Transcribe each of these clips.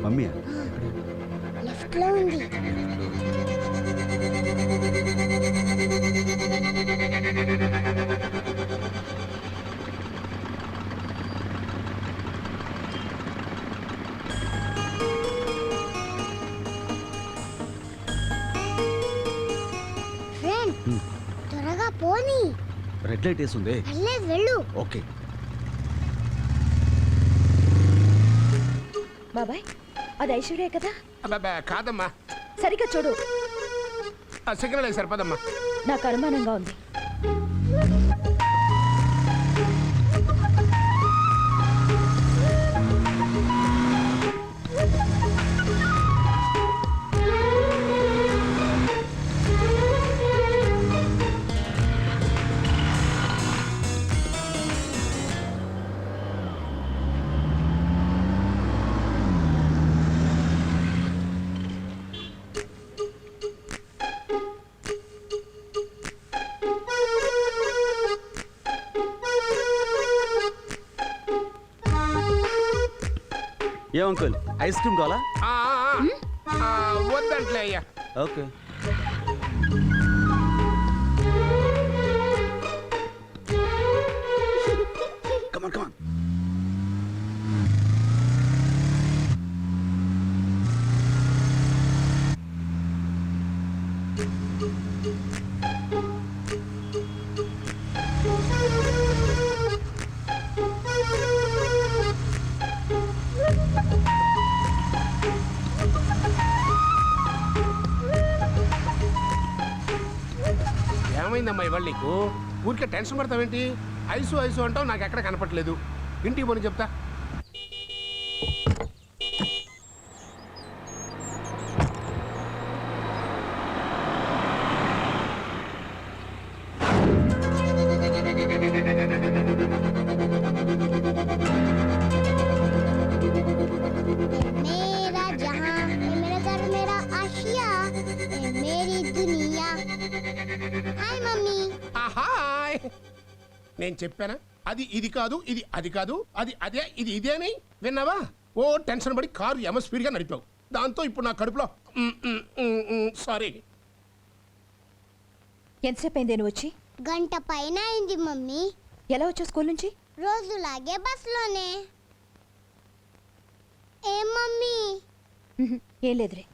Mummy left లో ఉంది. Friend త్వరగా పోనీ. రెడ్ లైట్ వేస్తుంది. పర్లేదు వెళ్ళు. ఓకే బాబాయ్, అది ఐశ్వర్య కదా? అబ్బా కాదమ్మా, సరిగ్గా చూడు. సిగ్నల్ లేదు సరిపోదమ్మా. నాకు అనుమానంగా ఉంది. ఏ అంకుల్, ఐస్ క్రీమ్ కావాలా? వద్దంట్లే అయ్యా. ఓకే కమాన్ కమాన్. ఏమైందమ్మా ఇవాళ నీకు? ఊరికే టెన్షన్ పడతావేంటి? ఐసు ఐసు అంటావు, నాకు ఎక్కడ కనపట్లేదు. ఇంటికి పోని చెప్తా. मेरा जहां है मेरा घर मेरा आशिया है मेरी दुनिया. Hi mummy. హాయ్. నేను చెప్పానా అది ఇది కాదు, ఇది అది కాదు, అది అదే, ఇది ఇదే అని విన్నావా? ఓ టెన్షన్ పడి కారు ఎమస్పీడ్గా నడిపావు. దాంతో ఇప్పుడు నా కడుపులో సారీ. ఎంతసేపు అయింది నువ్వు వచ్చి? గంట పైన అయింది మమ్మీ. ఎలా వచ్చావు స్కూల్ నుంచి? రోజులాగే బస్సులోనే. ఏం మమ్మీ? ఏం లేదురే.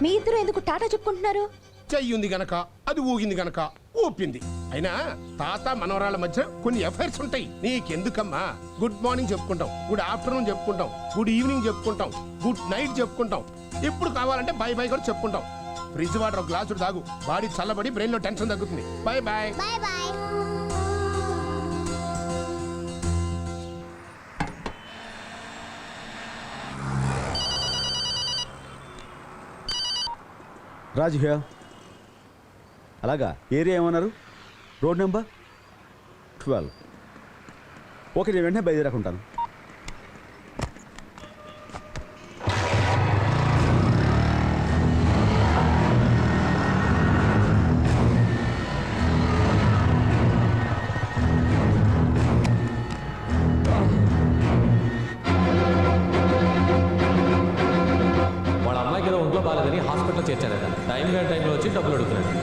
మీ ఇద్దరు ఎందుకు టాటా చెప్పుకుంటున్నారు? చెయ్యింది గనక, అది ఊగింది గనక ఊపింది. అయినా తాత మనవరాళ్ళ మధ్య కొన్ని ఎఫైర్స్ ఉంటాయి. నీకెందుకమ్మా? గుడ్ మార్నింగ్ చెప్పుకుంటాం, గుడ్ ఆఫ్టర్నూన్ చెప్పుకుంటాం, గుడ్ ఈవినింగ్ చెప్పుకుంటాం, గుడ్ నైట్ చెప్పుకుంటాం. ఇప్పుడు కావాలంటే బై బై కూడా చెప్పుకుంటాం. ఫ్రిడ్జ్ వాటర్ ఒక గ్లాసుడు తాగు, బాడీ చల్లబడి బ్రెయిన్ లో టెన్షన్ తగ్గుతుంది. Bye bye. Bye bye. Raju here. అలాగా, ఏరియా ఏమన్నారు? Road number 12. ఓకే, నేను వెంటనే బయలుదేరకుంటాను. వాళ్ళ అమ్మాయికి ఏదో ఒంట్లో బాగాలేదని హాస్పిటల్లో చేర్చారట. టైంలో వచ్చి డబ్బులు అడుగుతున్నాడు.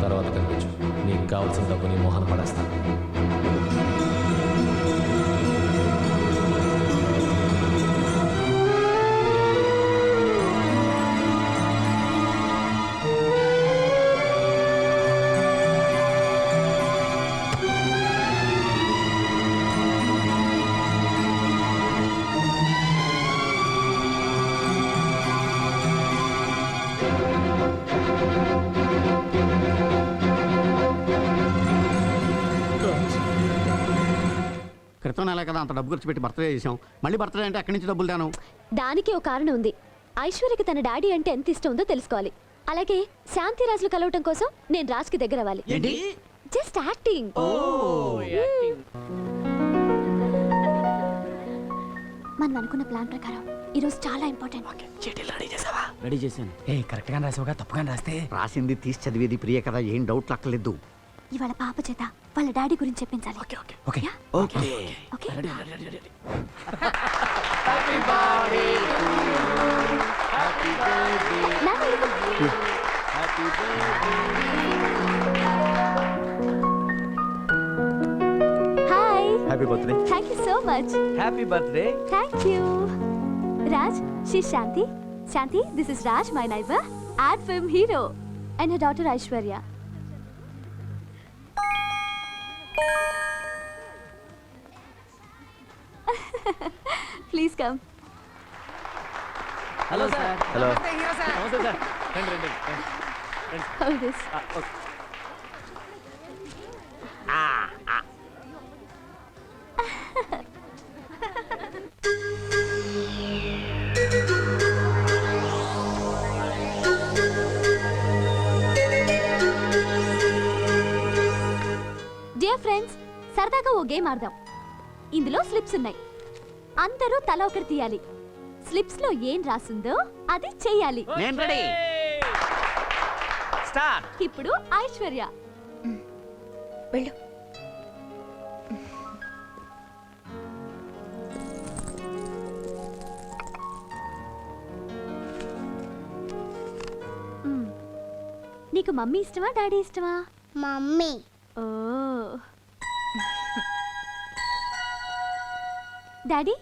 తర్వాత కనిపించు, నీకు కావాల్సిన డబ్బు నీ మోహన పడేస్తాను. క్రితం నెల కదా అంత డబ్బు ఖర్చు పెట్టి బర్త్డే చేసాం. మళ్ళీ బర్త్డే అంటే ఎక్కడి నుంచి డబ్బులు దాను? దానికి ఒక కారణం ఉంది. ఐశ్వర్యకి తన డాడీ అంటే ఎంత ఇష్టం ఉందో తెలుసుకోవాలి. అలాగే శాంతిరాజులు కలవటం కోసం నేను రాజ్కి దగ్గర అవ్వాలి. Just acting. మనం అనుకున్న ప్లాన్ ప్రకారం ఈరోజు చాలా ఇంపార్టెంట్. రెడీ చేశాను. కరెక్ట్ గా రాసావుగా, తప్పుగా రాస్తే రాసింది తీసి చదివేది ప్రియ కదా, ఏం డౌట్ లక్కలేదు. ఇవాళ పాప చేత వాళ్ళ డాడీ గురించి చెప్పించాలి. Okay yeah? Okay okay. నాన్న, ఇదిగో. Hi. Happy birthday. Thank you so much. Happy birthday. Thank you. Raj, she Shanti. Shanti, this is Raj, my neighbour, ad film hero, and her daughter Aishwarya. Please come. Hello sir. Hello. నమస్తే sir. రండి రండి. Hold this. Dear friends, సరదాగా ఓ game ఆడదాం. ఇందులో slips ఉన్నాయి. అందరూ తల ఒకటి తీయాలి. స్లిప్స్ లో ఏం రాసుందో అది చెయ్యాలి. నేను రెడీ. స్టార్ట్. ఇప్పుడు ఐశ్వర్య. వెళ్ళు. నీకు మమ్మీ ఇష్టమా డాడీ ఇష్టమా? మమ్మీ. ఓ. డాడీ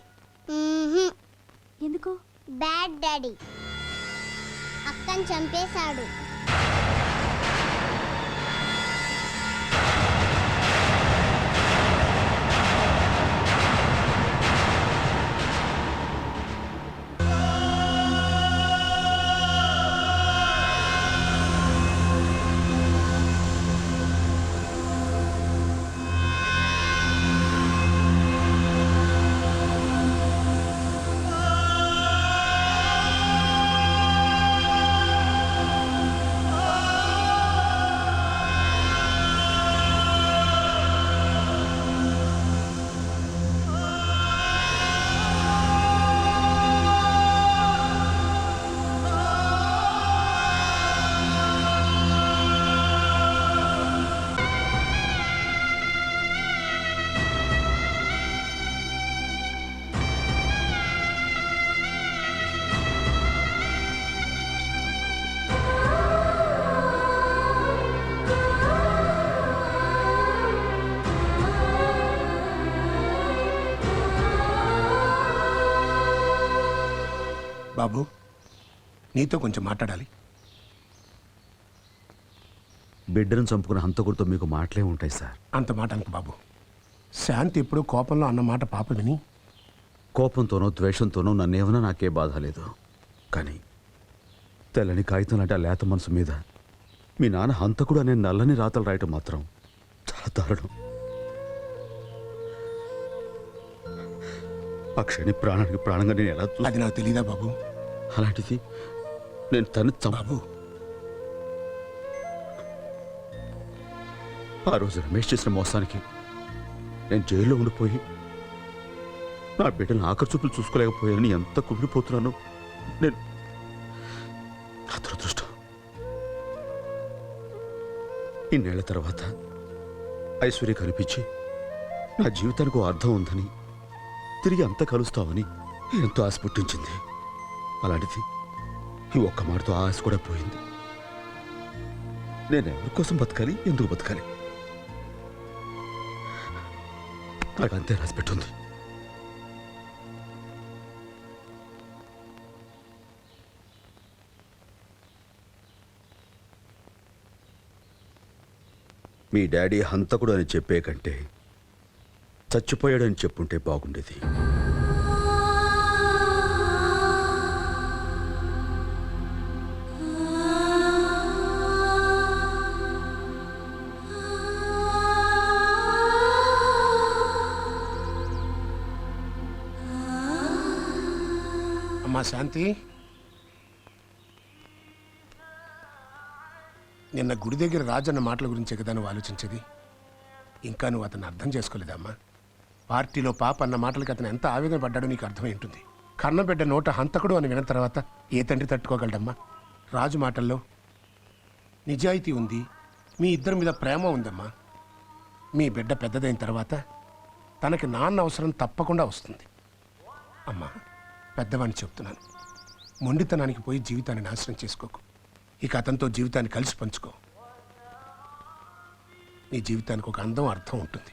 ఎందుకు? బ్యాడ్ డాడీ అక్కని చంపేశాడు. బాబు, నీతో కొంచెం మాట్లాడాలి. బిడ్డను చంపుకున్న హంతకుడితో మీకు మాటలే ఉంటాయి సార్. అంత మాట అనుకు బాబు. శాంతి ఎప్పుడూ కోపంలో అన్న మాట పాప విని కోపంతోనో ద్వేషంతోనో నన్నేమన్నా నాకే బాధ లేదు. కానీ తెల్లని కాగితం లాంటి ఆ లేత మనసు మీద మీ నాన్న హంతకుడు అనే నల్లని రాతలు రాయటం మాత్రం చాలా దారుణం. ఆ క్షణి ప్రాణానికి ప్రాణంగా నేను ఎలా అది నాకు తెలీదా బాబు? అలాంటిది నేను తను బాబు, ఆ రోజు రమేష్ చేసిన మోసానికి నేను జైల్లో ఉండిపోయి నా బిడ్డను ఆఖరి చూపులు చూసుకోలేకపోయానని ఎంత కుమిలిపోతున్నాను. నేను నా దురదృష్టం. ఇన్నేళ్ల తర్వాత ఐశ్వర్య కనిపించి నా జీవితానికి ఓ అర్థం ఉందని, తిరిగి అంతా కలుస్తామని ఎంతో ఆశ పుట్టించింది. అలాంటిది ఈ ఒక్క మాటతో ఆ ఆశ కూడా పోయింది. నేను ఎవరి కోసం బతకాలి, ఎందుకు బతకాలి? నాకు అంతే రాసి పెట్టుంది. మీ డాడీ హంతకుడు అని చెప్పే కంటే చచ్చిపోయాడని చెప్పుంటే బాగుండేది. అమ్మా శాంతి, నిన్న గుడి దగ్గర రాజన్న మాటల గురించే కదా నువ్వు ఆలోచించేది. ఇంకా నువ్వు అతన్ని అర్థం చేసుకోలేదమ్మా. పార్టీలో పాప అన్న మాటలకి అతను ఎంత ఆవేదన పడ్డాడో నీకు అర్థమై ఉంటుంది. కన్నబిడ్డ నోట హంతకుడు అని విన్న తర్వాత ఏ తండ్రి తట్టుకోగలడమ్మా? రాజు మాటల్లో నిజాయితీ ఉంది, మీ ఇద్దరి మీద ప్రేమ ఉందమ్మా. మీ బిడ్డ పెద్దదైన తర్వాత తనకి నాన్న అవసరం తప్పకుండా వస్తుంది. అమ్మా, పెద్దవాడిని చెప్తున్నాను, మొండితనానికి పోయి జీవితాన్ని నాశనం చేసుకోకు. ఇక అతనితో జీవితాన్ని కలిసి పంచుకో. నీ జీవితానికి ఒక అందం, అర్థం ఉంటుంది.